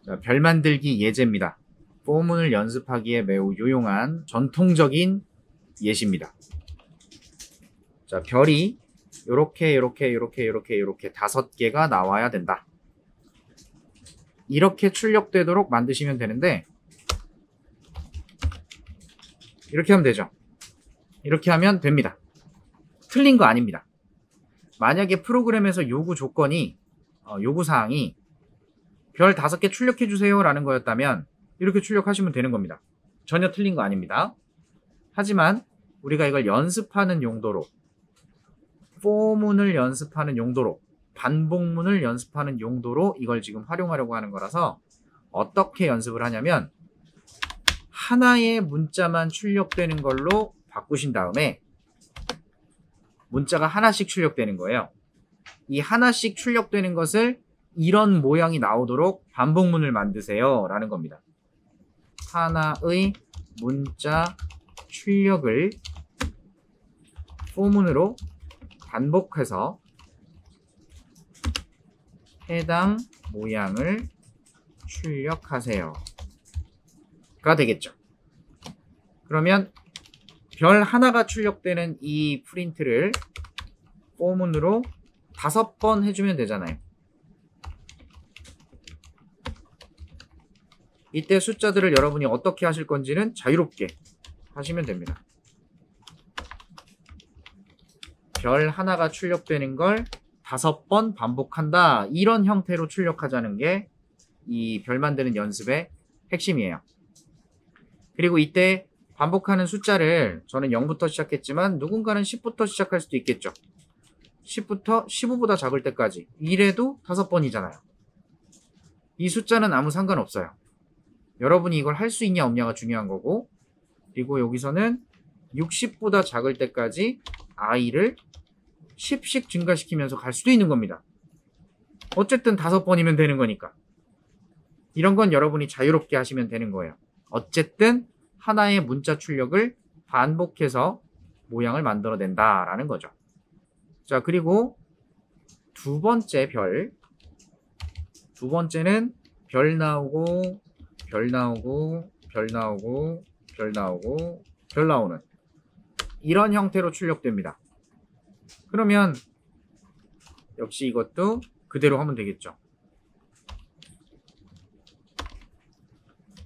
자, 별 만들기 예제입니다. 포문을 연습하기에 매우 유용한 전통적인 예시입니다. 자, 별이 요렇게 5개가 나와야 된다. 이렇게 출력되도록 만드시면 되는데, 이렇게 하면 되죠. 이렇게 하면 됩니다. 틀린 거 아닙니다. 만약에 프로그램에서 요구 조건이, 요구사항이 별 5개 출력해주세요 라는 거였다면 이렇게 출력하시면 되는 겁니다. 전혀 틀린 거 아닙니다. 하지만 우리가 이걸 연습하는 용도로, 포문을 연습하는 용도로, 반복문을 연습하는 용도로 이걸 지금 활용하려고 하는 거라서 어떻게 연습을 하냐면, 하나의 문자만 출력되는 걸로 바꾸신 다음에 문자가 하나씩 출력되는 거예요. 이 하나씩 출력되는 것을 이런 모양이 나오도록 반복문을 만드세요 라는 겁니다. 하나의 문자 출력을 포문으로 반복해서 해당 모양을 출력하세요 가 되겠죠. 그러면 별 하나가 출력되는 이 프린트를 포문으로 5번 해주면 되잖아요. 이때 숫자들을 여러분이 어떻게 하실 건지는 자유롭게 하시면 됩니다. 별 하나가 출력되는 걸 5번 반복한다. 이런 형태로 출력하자는 게 이 별 만드는 연습의 핵심이에요. 그리고 이때 반복하는 숫자를 저는 0부터 시작했지만 누군가는 10부터 시작할 수도 있겠죠. 10부터 15보다 작을 때까지. 이래도 5번이잖아요. 이 숫자는 아무 상관없어요. 여러분이 이걸 할 수 있냐 없냐가 중요한 거고, 그리고 여기서는 60보다 작을 때까지 i를 10씩 증가시키면서 갈 수도 있는 겁니다. 어쨌든 5번이면 되는 거니까. 이런 건 여러분이 자유롭게 하시면 되는 거예요. 어쨌든 하나의 문자 출력을 반복해서 모양을 만들어낸다라는 거죠. 자, 그리고 두 번째 별. 두 번째는 별 나오고, 별 나오고, 별 나오고, 별 나오고, 별 나오는 이런 형태로 출력됩니다. 그러면 역시 이것도 그대로 하면 되겠죠.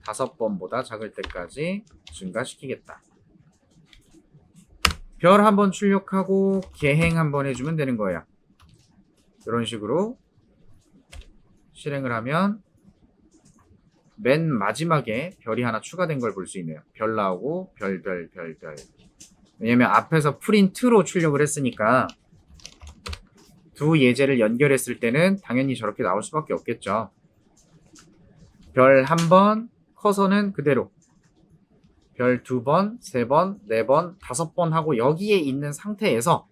5번보다 작을 때까지 증가시키겠다. 별 한번 출력하고 개행 한번 해주면 되는 거예요. 이런 식으로 실행을 하면 맨 마지막에 별이 하나 추가된 걸 볼 수 있네요. 별 나오고 별. 왜냐면 앞에서 프린트로 출력을 했으니까 두 예제를 연결했을 때는 당연히 저렇게 나올 수밖에 없겠죠. 별 1번, 커서는 그대로 별 2번, 3번, 4번, 5번 하고 여기에 있는 상태에서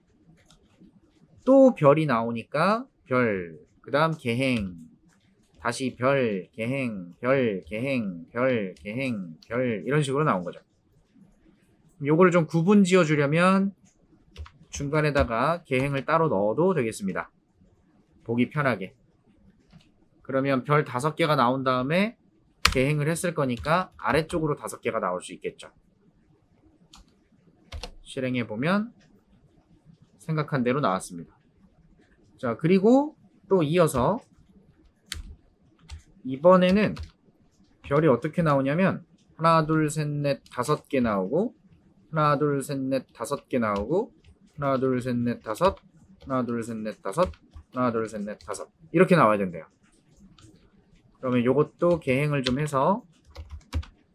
또 별이 나오니까 별, 그 다음 개행, 다시 별, 개행, 별, 개행, 별, 개행, 별 이런 식으로 나온 거죠. 요거를 좀 구분 지어 주려면 중간에다가 개행을 따로 넣어도 되겠습니다. 보기 편하게. 그러면 별 5개가 나온 다음에 개행을 했을 거니까 아래쪽으로 5개가 나올 수 있겠죠. 실행해 보면 생각한 대로 나왔습니다. 자, 그리고 또 이어서 이번에는 별이 어떻게 나오냐면 하나, 둘, 셋, 넷, 5개 나오고, 하나, 둘, 셋, 넷, 5개 나오고, 하나, 둘, 셋, 넷, 5, 하나, 둘, 셋, 넷, 5, 하나, 둘, 셋, 넷, 5 이렇게 나와야 된대요. 그러면 요것도 개행을 좀 해서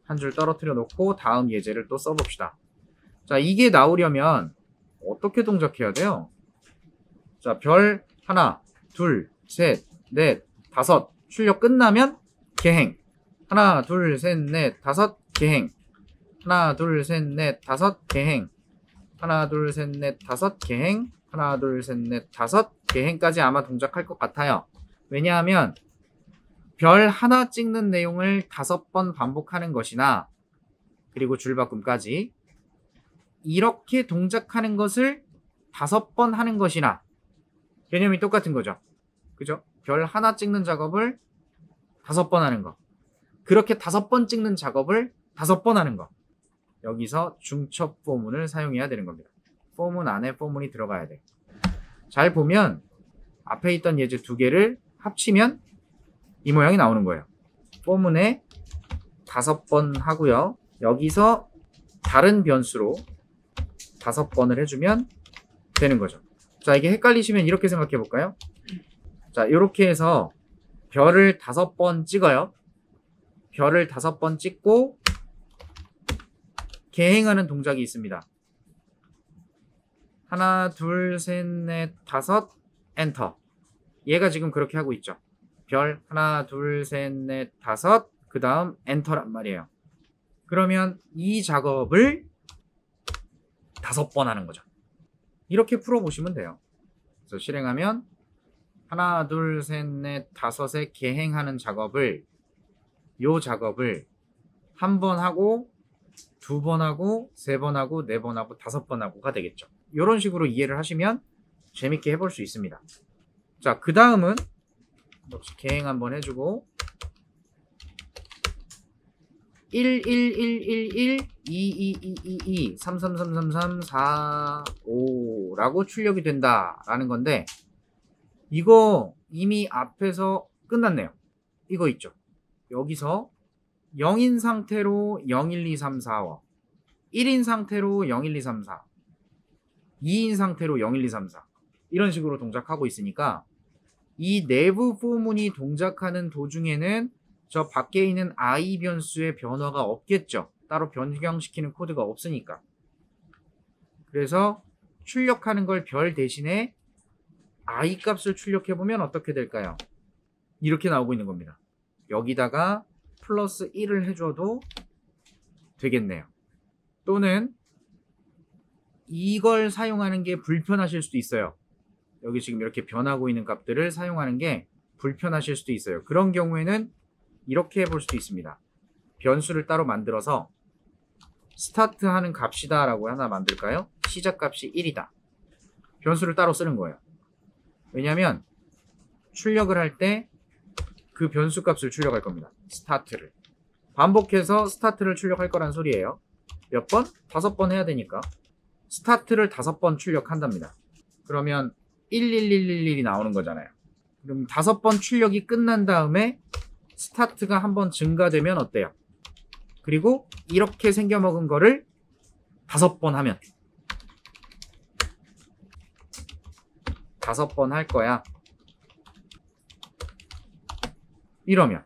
한 줄 떨어뜨려 놓고 다음 예제를 또 써봅시다. 자, 이게 나오려면 어떻게 동작해야 돼요? 자, 별 하나, 둘, 셋, 넷, 5 출력 끝나면 개행. 하나, 둘, 셋, 넷, 5 개행. 하나, 둘, 셋, 넷, 5 개행. 하나, 둘, 셋, 넷, 5 개행. 하나, 둘, 셋, 넷, 5 개행까지 아마 동작할 것 같아요. 왜냐하면 별 하나 찍는 내용을 5번 반복하는 것이나, 그리고 줄바꿈까지 이렇게 동작하는 것을 5번 하는 것이나 개념이 똑같은 거죠. 그죠? 별 하나 찍는 작업을 5번 하는 거, 그렇게 5번 찍는 작업을 5번 하는 거. 여기서 중첩 포문을 사용해야 되는 겁니다. 포문 안에 포문이 들어가야 돼. 잘 보면 앞에 있던 예제 2개를 합치면 이 모양이 나오는 거예요. 포문에 5번 하고요. 여기서 다른 변수로 5번을 해주면 되는 거죠. 자, 이게 헷갈리시면 이렇게 생각해 볼까요? 자, 이렇게 해서 별을 5번 찍어요. 별을 5번 찍고 개행하는 동작이 있습니다. 하나, 둘, 셋, 넷, 5, 엔터. 얘가 지금 그렇게 하고 있죠. 별 하나, 둘, 셋, 넷, 5, 그 다음 엔터란 말이에요. 그러면 이 작업을 5번 하는 거죠. 이렇게 풀어보시면 돼요. 그래서 실행하면 하나, 둘, 셋, 넷, 5에 개행하는 작업을 요 작업을 1번 하고 2번 하고 3번 하고 4번 하고 5번 하고가 되겠죠. 이런 식으로 이해를 하시면 재밌게 해볼 수 있습니다. 자, 그 다음은 역시 개행 한번 해주고 1, 1, 1, 1, 1, 2, 2, 2, 2, 2, 3, 3, 3, 3, 3, 4, 5라고 출력이 된다라는 건데 이거 이미 앞에서 끝났네요. 이거 있죠. 여기서 0인 상태로 0, 1, 2, 3, 4, 5 1인 상태로 0, 1, 2, 3, 4 2인 상태로 0, 1, 2, 3, 4 이런 식으로 동작하고 있으니까 이 내부 포문이 동작하는 도중에는 저 밖에 있는 i 변수의 변화가 없겠죠. 따로 변경시키는 코드가 없으니까. 그래서 출력하는 걸 별 대신에 i 값을 출력해보면 어떻게 될까요? 이렇게 나오고 있는 겁니다. 여기다가 플러스 1을 해줘도 되겠네요. 또는 이걸 사용하는 게 불편하실 수도 있어요. 여기 지금 이렇게 변하고 있는 값들을 사용하는 게 불편하실 수도 있어요. 그런 경우에는 이렇게 해볼 수도 있습니다. 변수를 따로 만들어서 스타트 하는 값이다 라고 하나 만들까요? 시작값이 1이다. 변수를 따로 쓰는 거예요. 왜냐하면 출력을 할 때 그 변수 값을 출력할 겁니다. 스타트를. 반복해서 스타트를 출력할 거란 소리예요. 몇 번? 5번 해야 되니까 스타트를 5번 출력한답니다. 그러면 11111이 나오는 거잖아요. 그럼 5번 출력이 끝난 다음에 스타트가 한번 증가되면 어때요? 그리고 이렇게 생겨먹은 거를 5번 하면 5번 할 거야. 이러면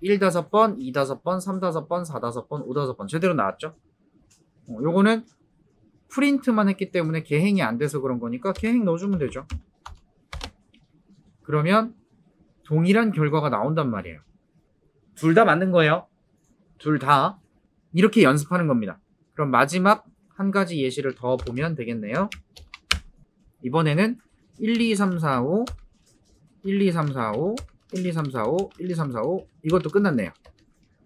1 5번, 2 5번, 3 5번, 4 5번, 5 5번 제대로 나왔죠? 요거는 프린트만 했기 때문에 개행이 안 돼서 그런 거니까 개행 넣어주면 되죠. 그러면 동일한 결과가 나온단 말이에요. 둘 다 맞는 거예요. 둘 다. 이렇게 연습하는 겁니다. 그럼 마지막 한 가지 예시를 더 보면 되겠네요. 이번에는 1, 2, 3, 4, 5, 1, 2, 3, 4, 5, 1, 2, 3, 4, 5, 1, 2, 3, 4, 5 이것도 끝났네요.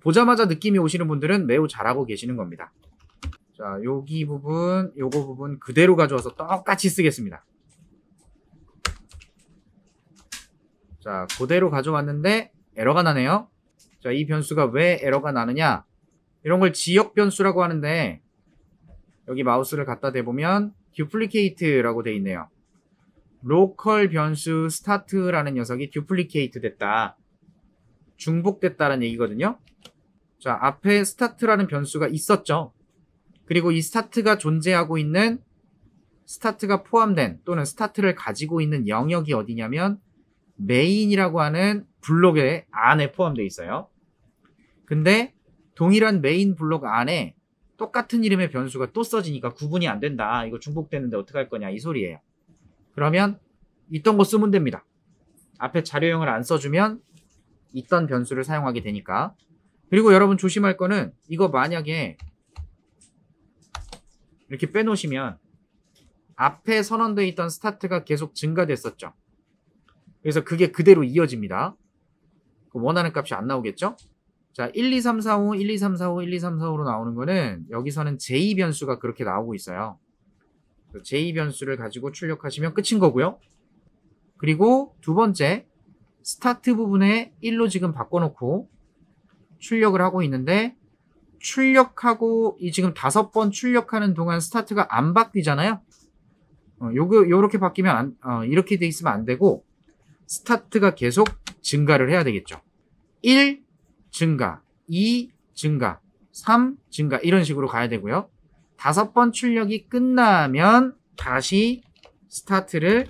보자마자 느낌이 오시는 분들은 매우 잘하고 계시는 겁니다. 자, 여기 부분, 요거 부분 그대로 가져와서 똑같이 쓰겠습니다. 자, 그대로 가져왔는데 에러가 나네요. 자, 이 변수가 왜 에러가 나느냐? 이런 걸 지역 변수라고 하는데 여기 마우스를 갖다 대보면 duplicate라고 돼 있네요. 로컬 변수 스타트라는 녀석이 듀플리케이트 됐다. 중복됐다는 얘기거든요. 자, 앞에 스타트라는 변수가 있었죠. 그리고 이 스타트가 존재하고 있는 스타트가 포함된 또는 스타트를 가지고 있는 영역이 어디냐면 메인이라고 하는 블록의 안에 포함되어 있어요. 근데 동일한 메인 블록 안에 똑같은 이름의 변수가 또 써지니까 구분이 안 된다. 이거 중복됐는데 어떡할 거냐 이 소리예요. 그러면 있던 거 쓰면 됩니다. 앞에 자료형을 안 써주면 있던 변수를 사용하게 되니까. 그리고 여러분 조심할 거는 이거 만약에 이렇게 빼놓으시면 앞에 선언되어 있던 스타트가 계속 증가됐었죠. 그래서 그게 그대로 이어집니다. 원하는 값이 안 나오겠죠? 자, 1, 2, 3, 4, 5, 1, 2, 3, 4, 5, 1, 2, 3, 4, 5로 나오는 거는 여기서는 j 변수가 그렇게 나오고 있어요. j 변수를 가지고 출력하시면 끝인 거고요. 그리고 두 번째 스타트 부분에 1로 지금 바꿔놓고 출력을 하고 있는데 출력하고 지금 5번 출력하는 동안 스타트가 안 바뀌잖아요. 요렇게 바뀌면 이렇게 돼 있으면 안 되고 스타트가 계속 증가를 해야 되겠죠. 1 증가, 2 증가, 3 증가 이런 식으로 가야 되고요. 5번 출력이 끝나면 다시 스타트를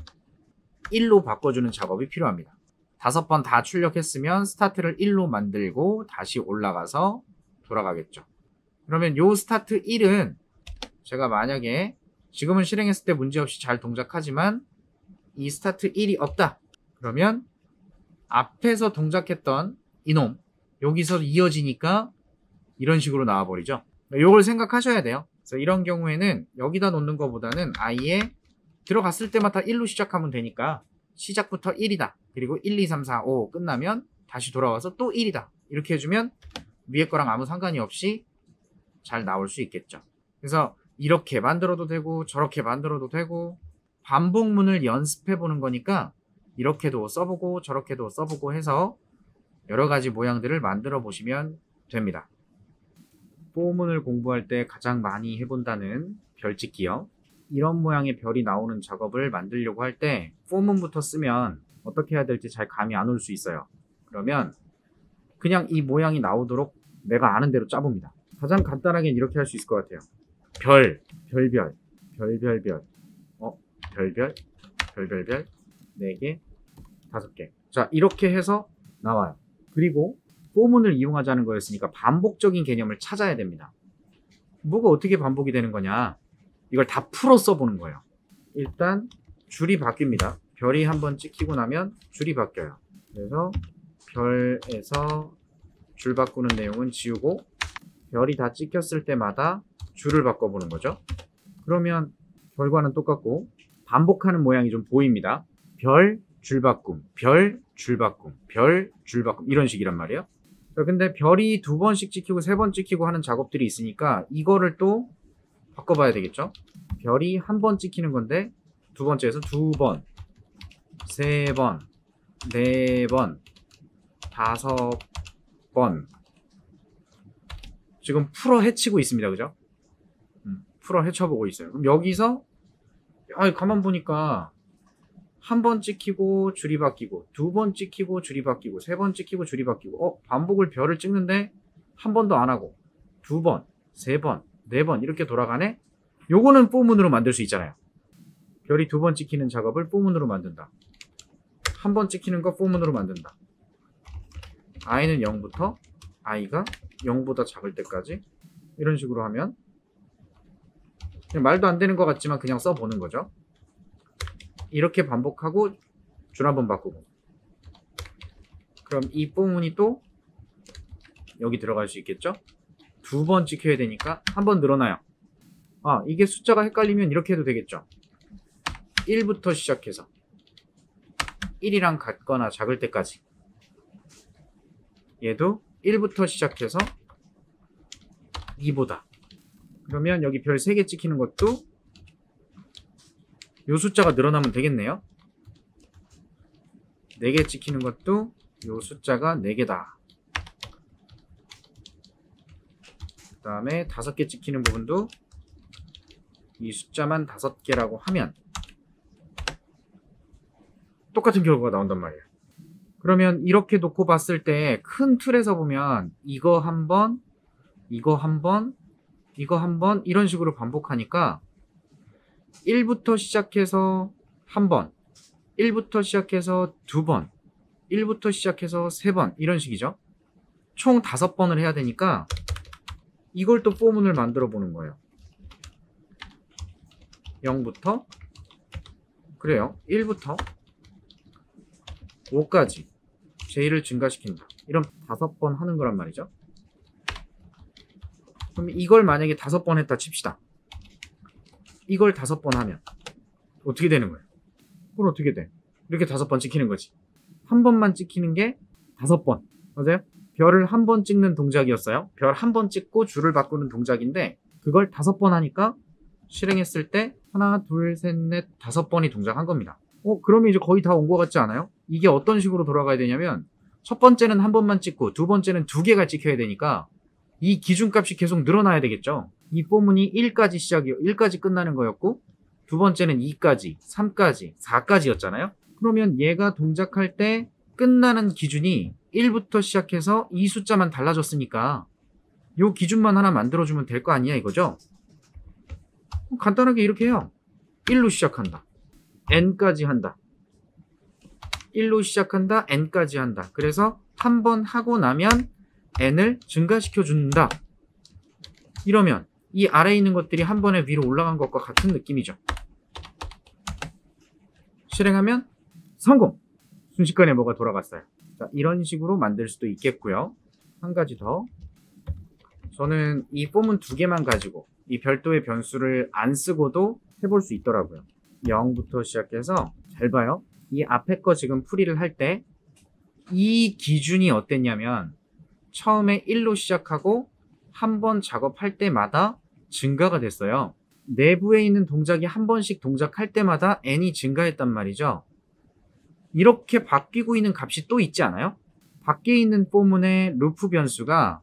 1로 바꿔주는 작업이 필요합니다. 5번 다 출력했으면 스타트를 1로 만들고 다시 올라가서 돌아가겠죠. 그러면 요 스타트 1은 제가 만약에 지금은 실행했을 때 문제없이 잘 동작하지만 이 스타트 1이 없다. 그러면 앞에서 동작했던 이놈 여기서 이어지니까 이런 식으로 나와버리죠. 요걸 생각하셔야 돼요. 그래서 이런 경우에는 여기다 놓는 것보다는 아예 들어갔을 때마다 1로 시작하면 되니까 시작부터 1이다. 그리고 1, 2, 3, 4, 5 끝나면 다시 돌아와서 또 1이다. 이렇게 해주면 위에 거랑 아무 상관이 없이 잘 나올 수 있겠죠. 그래서 이렇게 만들어도 되고 저렇게 만들어도 되고 반복문을 연습해 보는 거니까 이렇게도 써보고 저렇게도 써보고 해서 여러 가지 모양들을 만들어 보시면 됩니다. 포문을 공부할 때 가장 많이 해본다는 별짓기요. 이런 모양의 별이 나오는 작업을 만들려고 할 때 포문부터 쓰면 어떻게 해야 될지 잘 감이 안 올 수 있어요. 그러면 그냥 이 모양이 나오도록 내가 아는 대로 짜봅니다. 가장 간단하게 이렇게 할 수 있을 것 같아요. 별, 별별, 별별별, 별별, 별별별, 4개, 5개. 자, 이렇게 해서 나와요. 그리고 포문을 이용하자는 거였으니까 반복적인 개념을 찾아야 됩니다. 뭐가 어떻게 반복이 되는 거냐? 이걸 다 풀어 써보는 거예요. 일단 줄이 바뀝니다. 별이 한번 찍히고 나면 줄이 바뀌어요. 그래서 별에서 줄 바꾸는 내용은 지우고 별이 다 찍혔을 때마다 줄을 바꿔보는 거죠. 그러면 결과는 똑같고 반복하는 모양이 좀 보입니다. 별, 줄 바꿈, 별, 줄 바꿈, 별, 줄 바꿈 이런 식이란 말이에요. 근데 별이 2번씩 찍히고 3번 찍히고 하는 작업들이 있으니까 이거를 또 바꿔봐야 되겠죠. 별이 1번 찍히는 건데 두 번째에서 2번, 3번, 4번, 5번 지금 풀어 헤치고 있습니다. 그죠? 풀어 헤쳐보고 있어요. 그럼 여기서 가만 보니까 1번 찍히고 줄이 바뀌고 2번 찍히고 줄이 바뀌고 3번 찍히고 줄이 바뀌고 반복을 별을 찍는데 1번도 안 하고 2번, 3번, 4번 이렇게 돌아가네? 요거는 포문으로 만들 수 있잖아요. 별이 2번 찍히는 작업을 포문으로 만든다. 1번 찍히는 거 포문으로 만든다. i는 0부터 i가 0보다 작을 때까지 이런 식으로 하면 그냥 말도 안 되는 것 같지만 그냥 써보는 거죠. 이렇게 반복하고 줄 한번 바꾸고 그럼 이 포문이 또 여기 들어갈 수 있겠죠? 2번 찍혀야 되니까 한 번 늘어나요. 이게 숫자가 헷갈리면 이렇게 해도 되겠죠. 1부터 시작해서 1이랑 같거나 작을 때까지 얘도 1부터 시작해서 2보다 그러면 여기 별 3개 찍히는 것도 요 숫자가 늘어나면 되겠네요. 4개 찍히는 것도 요 숫자가 4개다. 그 다음에 5개 찍히는 부분도 이 숫자만 5개라고 하면 똑같은 결과가 나온단 말이에요. 그러면 이렇게 놓고 봤을 때 큰 틀에서 보면 이거 한 번, 이거 한 번, 이거 한 번 이런 식으로 반복하니까 1부터 시작해서 한 번, 1부터 시작해서 2번, 1부터 시작해서 3번 이런 식이죠. 총 5번을 해야 되니까 이걸 또 포문을 만들어 보는 거예요. 0부터 그래요. 1부터 5까지 j-를 증가시킨다. 이런 5번 하는 거란 말이죠. 그럼 이걸 만약에 5번 했다 칩시다. 이걸 5번 하면 어떻게 되는 거예요? 그걸 어떻게 돼? 이렇게 5번 찍히는 거지. 한 번만 찍히는 게 5번. 맞아요? 별을 한 번 찍는 동작이었어요. 별 한 번 찍고 줄을 바꾸는 동작인데 그걸 5번 하니까 실행했을 때 하나, 둘, 셋, 넷, 5번이 동작한 겁니다. 그러면 이제 거의 다 온 것 같지 않아요? 이게 어떤 식으로 돌아가야 되냐면 첫 번째는 한 번만 찍고 두 번째는 두 개가 찍혀야 되니까 이 기준값이 계속 늘어나야 되겠죠. 이 포문이 1까지 끝나는 거였고 두 번째는 2까지, 3까지, 4까지였잖아요. 그러면 얘가 동작할 때 끝나는 기준이 1부터 시작해서 이 숫자만 달라졌으니까 요 기준만 하나 만들어주면 될 거 아니야 이거죠. 간단하게 이렇게 해요. 1로 시작한다. n까지 한다. 1로 시작한다. n까지 한다. 그래서 한 번 하고 나면 n을 증가시켜 준다. 이러면 이 아래에 있는 것들이 한 번에 위로 올라간 것과 같은 느낌이죠. 실행하면 성공! 순식간에 뭐가 돌아갔어요. 자, 이런 식으로 만들 수도 있겠고요. 한 가지 더. 저는 이 폼은 두 개만 가지고 이 별도의 변수를 안 쓰고도 해볼 수 있더라고요. 0부터 시작해서 잘 봐요. 이 앞에 거 지금 풀이를 할 때 이 기준이 어땠냐면 처음에 1로 시작하고 한 번 작업할 때마다 증가가 됐어요. 내부에 있는 동작이 한 번씩 동작할 때마다 n이 증가했단 말이죠. 이렇게 바뀌고 있는 값이 또 있지 않아요? 밖에 있는 포문의 루프 변수가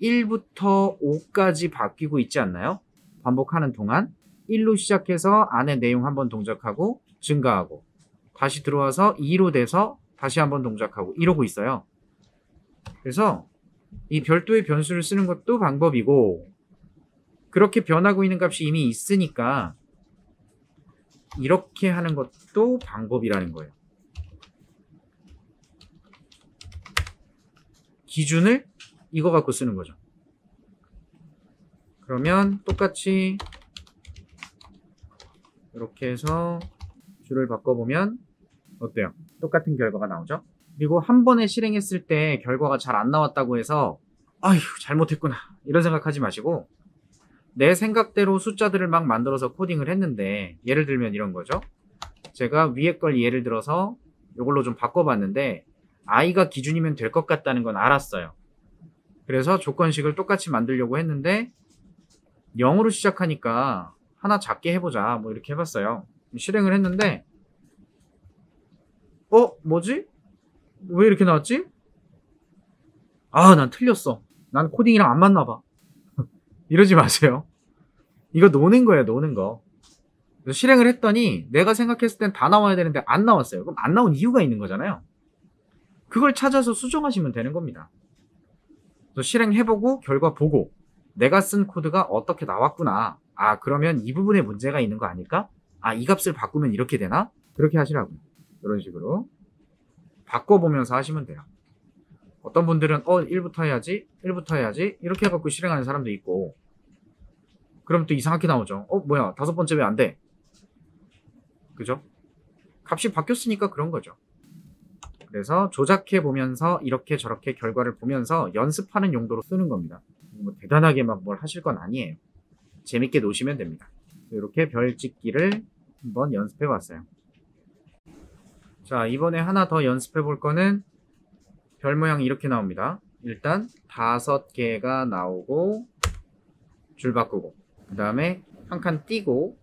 1부터 5까지 바뀌고 있지 않나요? 반복하는 동안 1로 시작해서 안에 내용 한번 동작하고 증가하고 다시 들어와서 2로 돼서 다시 한번 동작하고 이러고 있어요. 그래서 이 별도의 변수를 쓰는 것도 방법이고 그렇게 변하고 있는 값이 이미 있으니까 이렇게 하는 것도 방법이라는 거예요. 기준을 이거 갖고 쓰는 거죠. 그러면 똑같이 이렇게 해서 줄을 바꿔보면 어때요? 똑같은 결과가 나오죠? 그리고 한 번에 실행했을 때 결과가 잘 안 나왔다고 해서 아휴 잘못했구나 이런 생각하지 마시고 내 생각대로 숫자들을 막 만들어서 코딩을 했는데 예를 들면 이런 거죠. 제가 위에 걸 예를 들어서 이걸로 좀 바꿔봤는데 i가 기준이면 될 것 같다는 건 알았어요. 그래서 조건식을 똑같이 만들려고 했는데 0으로 시작하니까 하나 작게 해보자 뭐 이렇게 해봤어요. 실행을 했는데 뭐지? 왜 이렇게 나왔지? 아, 난 틀렸어. 난 코딩이랑 안 맞나 봐. 이러지 마세요. 이거 노는 거예요, 노는 거. 그래서 실행을 했더니 내가 생각했을 땐 다 나와야 되는데 안 나왔어요. 그럼 안 나온 이유가 있는 거잖아요. 그걸 찾아서 수정하시면 되는 겁니다. 그래서 실행해보고 결과 보고 내가 쓴 코드가 어떻게 나왔구나. 아, 그러면 이 부분에 문제가 있는 거 아닐까? 아, 이 값을 바꾸면 이렇게 되나? 그렇게 하시라고요. 이런 식으로 바꿔보면서 하시면 돼요. 어떤 분들은 1부터 해야지 1부터 해야지 이렇게 해갖고 실행하는 사람도 있고 그럼 또 이상하게 나오죠. 뭐야 5번째 왜 안 돼? 그죠? 값이 바뀌었으니까 그런 거죠. 그래서 조작해 보면서 이렇게 저렇게 결과를 보면서 연습하는 용도로 쓰는 겁니다. 뭐 대단하게 막 뭘 하실 건 아니에요. 재밌게 노시면 됩니다. 이렇게 별 찍기를 한번 연습해 봤어요. 자, 이번에 하나 더 연습해 볼 거는 별 모양이 이렇게 나옵니다. 일단 5개가 나오고 줄 바꾸고 그 다음에 한 칸 띄고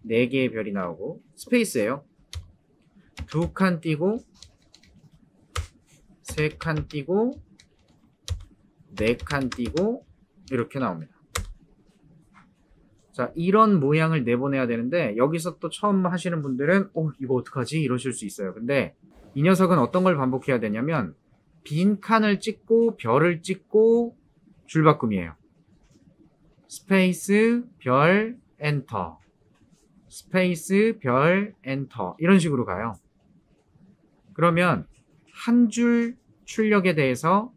4개의 별이 나오고 스페이스예요. 2칸 띄고 3칸 띄고 4칸 띄고 이렇게 나옵니다. 자, 이런 모양을 내보내야 되는데 여기서 또 처음 하시는 분들은 이거 어떡하지? 이러실 수 있어요. 근데 이 녀석은 어떤 걸 반복해야 되냐면 빈 칸을 찍고 별을 찍고 줄바꿈이에요. 스페이스 별 엔터 스페이스 별 엔터 이런 식으로 가요. 그러면 한 줄 출력에 대해서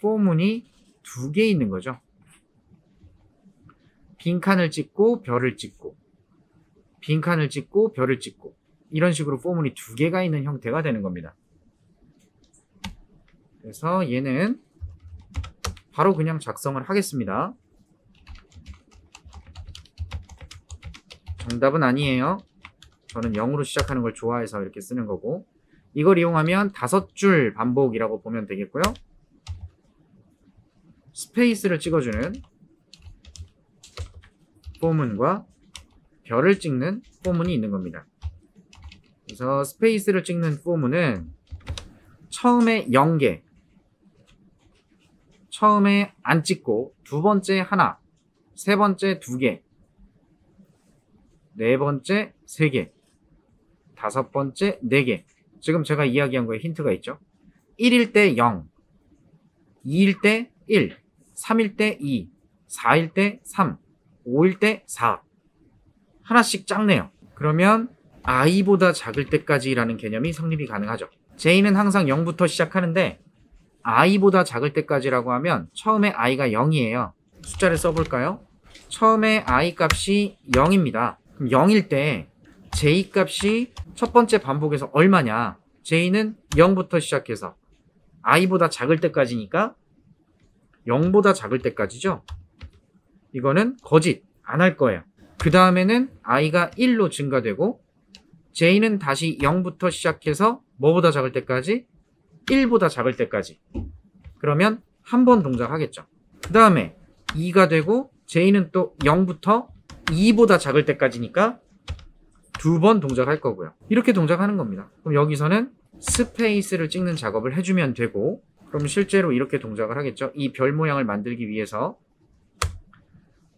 포문이 2개 있는 거죠. 빈 칸을 찍고 별을 찍고 빈 칸을 찍고 별을 찍고 이런 식으로 포문이 2개가 있는 형태가 되는 겁니다. 그래서 얘는 바로 그냥 작성을 하겠습니다. 정답은 아니에요. 저는 0으로 시작하는 걸 좋아해서 이렇게 쓰는 거고 이걸 이용하면 5줄 반복이라고 보면 되겠고요. 스페이스를 찍어주는 포문과 별을 찍는 포문이 있는 겁니다. 그래서 스페이스를 찍는 포문은 처음에 0개, 처음에 안 찍고 두 번째 하나, 세 번째 2개, 네 번째 3개, 다섯 번째 4개. 지금 제가 이야기한 거에 힌트가 있죠. 1일 때 0, 2일 때 1, 3일 때 2, 4일 때 3, 5일 때 4. 하나씩 작네요. 그러면 i보다 작을 때까지라는 개념이 성립이 가능하죠. j는 항상 0부터 시작하는데 i보다 작을 때까지라고 하면 처음에 i가 0이에요. 숫자를 써볼까요? 처음에 i 값이 0입니다. 그럼 0일 때 j 값이 첫 번째 반복에서 얼마냐? j는 0부터 시작해서 i보다 작을 때까지니까 0보다 작을 때까지죠. 이거는 거짓 안 할 거예요. 그 다음에는 i가 1로 증가되고 j는 다시 0부터 시작해서 뭐보다 작을 때까지? 1보다 작을 때까지. 그러면 한 번 동작하겠죠. 그 다음에 2가 되고 j는 또 0부터 2보다 작을 때까지니까 2번 동작할 거고요. 이렇게 동작하는 겁니다. 그럼 여기서는 스페이스를 찍는 작업을 해주면 되고, 그럼 실제로 이렇게 동작을 하겠죠. 이 별 모양을 만들기 위해서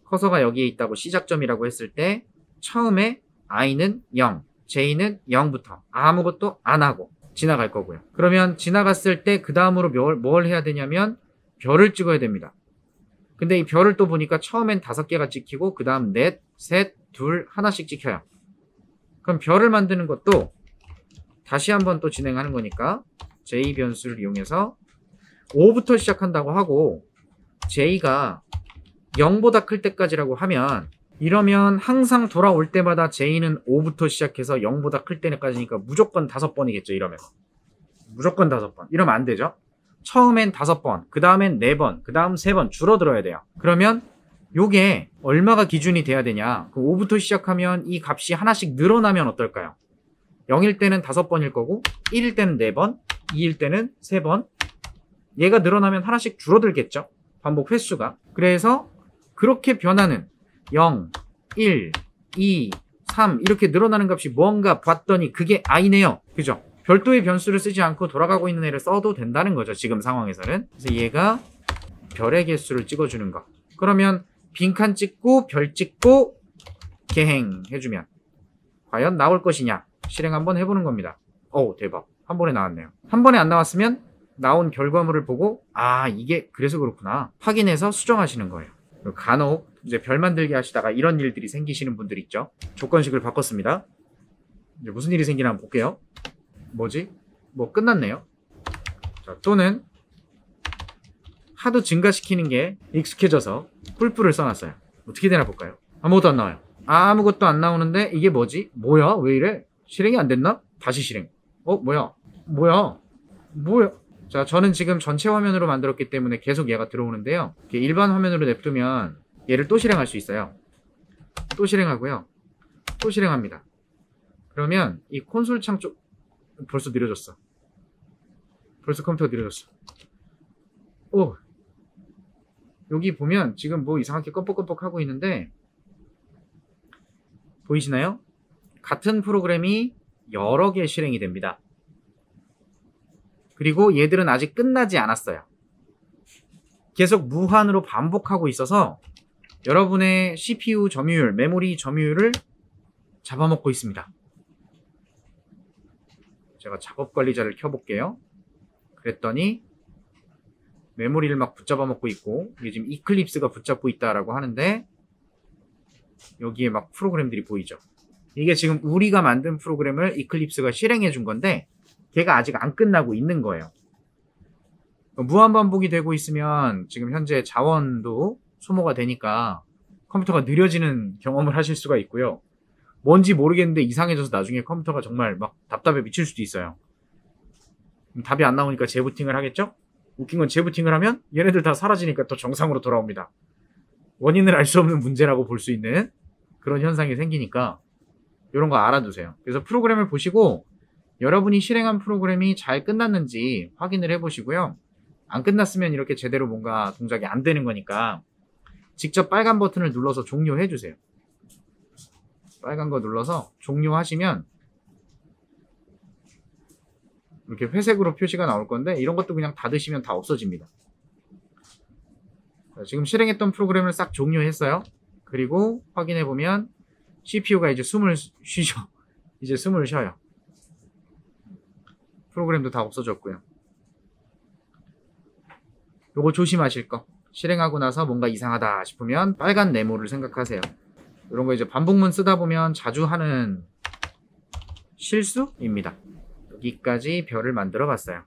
커서가 여기에 있다고 시작점이라고 했을 때 처음에 i는 0, j는 0부터 아무것도 안 하고 지나갈 거고요. 그러면 지나갔을 때 그 다음으로 뭘 해야 되냐면 별을 찍어야 됩니다. 근데 이 별을 또 보니까 처음엔 5개가 찍히고 그 다음 넷, 셋, 둘, 하나씩 찍혀요. 그럼 별을 만드는 것도 다시 한번 또 진행하는 거니까 j 변수를 이용해서 5부터 시작한다고 하고 j가 0보다 클 때까지라고 하면, 이러면 항상 돌아올 때마다 j는 5부터 시작해서 0보다 클 때까지니까 무조건 5번이겠죠. 이러면 무조건 5번. 이러면 안 되죠. 처음엔 5번, 그 다음엔 4번, 그 다음 3번 줄어들어야 돼요. 그러면 요게 얼마가 기준이 돼야 되냐? 그 5부터 시작하면 이 값이 하나씩 늘어나면 어떨까요? 0일 때는 5번일 거고 1일 때는 4번, 2일 때는 3번. 얘가 늘어나면 하나씩 줄어들겠죠. 반복 횟수가. 그래서 그렇게 변하는 0, 1, 2, 3 이렇게 늘어나는 값이 뭔가 봤더니 그게 i네요. 그죠? 별도의 변수를 쓰지 않고 돌아가고 있는 애를 써도 된다는 거죠. 지금 상황에서는. 그래서 얘가 별의 개수를 찍어주는 거. 그러면 빈칸 찍고 별 찍고 개행 해주면 과연 나올 것이냐? 실행 한번 해보는 겁니다. 오, 대박. 한 번에 나왔네요. 한 번에 안 나왔으면 나온 결과물을 보고 아, 이게 그래서 그렇구나 확인해서 수정하시는 거예요. 간혹 이제 별 만들기 하시다가 이런 일들이 생기시는 분들 있죠. 조건식을 바꿨습니다. 이제 무슨 일이 생기나 한번 볼게요. 뭐지? 뭐 끝났네요. 자, 또는 하도 증가시키는 게 익숙해져서 뿔뿔을 써놨어요. 어떻게 되나 볼까요? 아무것도 안 나와요. 아무것도 안 나오는데 이게 뭐지? 뭐야? 왜 이래? 실행이 안 됐나? 다시 실행. 뭐야? 자, 저는 지금 전체 화면으로 만들었기 때문에 계속 얘가 들어오는데요. 이렇게 일반 화면으로 냅두면 얘를 또 실행할 수 있어요. 또 실행하고요. 또 실행합니다. 그러면 이 콘솔 창 쪽 벌써 느려졌어. 벌써 컴퓨터가 느려졌어. 오, 여기 보면 지금 뭐 이상하게 껌뻑껌뻑 하고 있는데 보이시나요? 같은 프로그램이 여러 개 실행이 됩니다. 그리고 얘들은 아직 끝나지 않았어요. 계속 무한으로 반복하고 있어서 여러분의 CPU 점유율, 메모리 점유율을 잡아먹고 있습니다. 제가 작업관리자를 켜볼게요. 그랬더니 메모리를 막 붙잡아 먹고 있고 이게 지금 이클립스가 붙잡고 있다라고 하는데 여기에 막 프로그램들이 보이죠. 이게 지금 우리가 만든 프로그램을 이클립스가 실행해 준 건데 걔가 아직 안 끝나고 있는 거예요. 무한반복이 되고 있으면 지금 현재 자원도 소모가 되니까 컴퓨터가 느려지는 경험을 하실 수가 있고요. 뭔지 모르겠는데 이상해져서 나중에 컴퓨터가 정말 막 답답해 미칠 수도 있어요. 답이 안 나오니까 재부팅을 하겠죠? 웃긴 건 재부팅을 하면 얘네들 다 사라지니까 또 정상으로 돌아옵니다. 원인을 알 수 없는 문제라고 볼 수 있는 그런 현상이 생기니까 이런 거 알아두세요. 그래서 프로그램을 보시고 여러분이 실행한 프로그램이 잘 끝났는지 확인을 해보시고요. 안 끝났으면 이렇게 제대로 뭔가 동작이 안 되는 거니까 직접 빨간 버튼을 눌러서 종료해 주세요. 빨간 거 눌러서 종료하시면 이렇게 회색으로 표시가 나올 건데 이런 것도 그냥 닫으시면 다 없어집니다. 자, 지금 실행했던 프로그램을 싹 종료했어요. 그리고 확인해 보면 CPU가 이제 숨을 쉬죠. 이제 숨을 쉬어요. 프로그램도 다 없어졌고요. 요거 조심하실 거. 실행하고 나서 뭔가 이상하다 싶으면 빨간 네모를 생각하세요. 이런 거 이제 반복문 쓰다 보면 자주 하는 실수입니다. 여기까지 별을 만들어 봤어요.